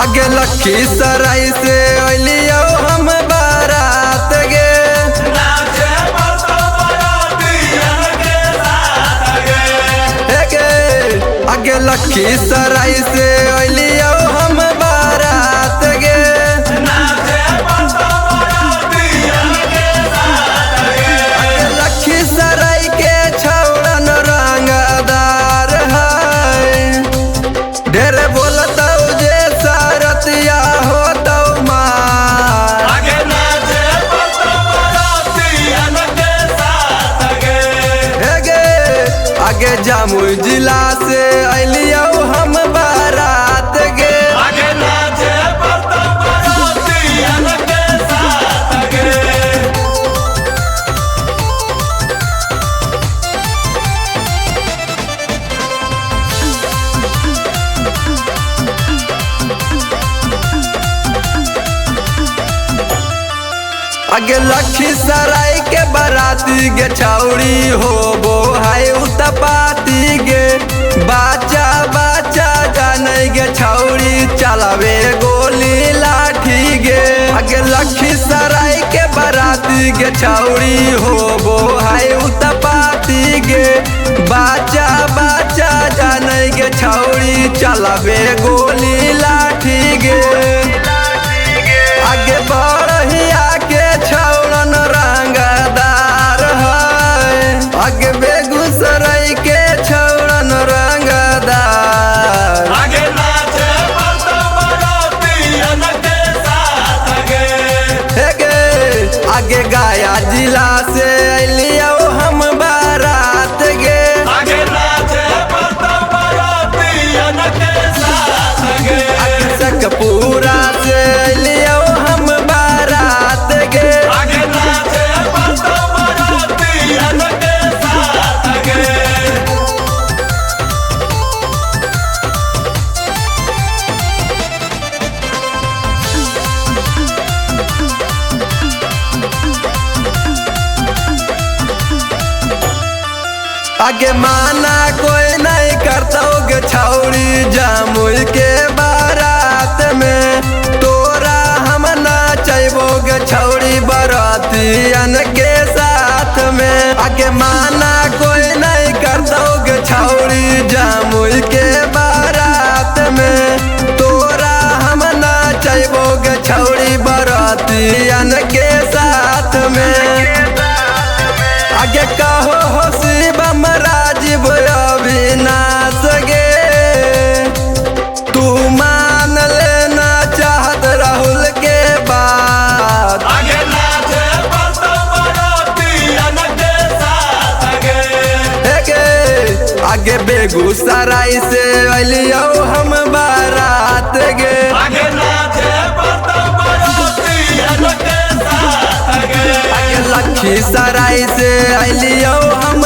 आगे लखीसराय से अलियो हम बारात गे आगे लखीसराय से अलियो हम बारात गे लखीसराय के छौड़न रंगदार है ढेर बोलता जे सारतिया हो तो मार आगे जामुई जिला से अलियो हम बारात गे आगे लखीसराय के बाराती गे छौड़ी हो बो हाय उतपाती गे बाचा बाचा जाने गे छौड़ी चलावे गोली लाठी गे आगे लखीसराय के बाराती गे छौड़ी हो बो हाय उतपाती गे बाचा बाचा जाने गे छौड़ी चलावे गोली लाठी गे आगे बढ़िया के छौड़न रंगदार है आगे बेगूसराय के छौड़न रंगदार आगे गया जिला से अलियो हम बारात गे सकपुरा से अलियो हम बारात गे आगे माना कोई नहीं करता गे छौड़ी जामुई के बारात में तोरा हम नाचबो गे छौड़ी बरातियन के साथ में आगे माना कोई नहीं करता गे छौड़ी जामुई के बारात में तोरा हम नाचबो गे छौड़ी बरातियन के साथ में आगे कहो हो शिवम राजीव अविनाश गे तू मान लेना चाहत राहुल के बात आगे बेगूसराय से अलियो हम बारात गे लखीसराय से अलियो हम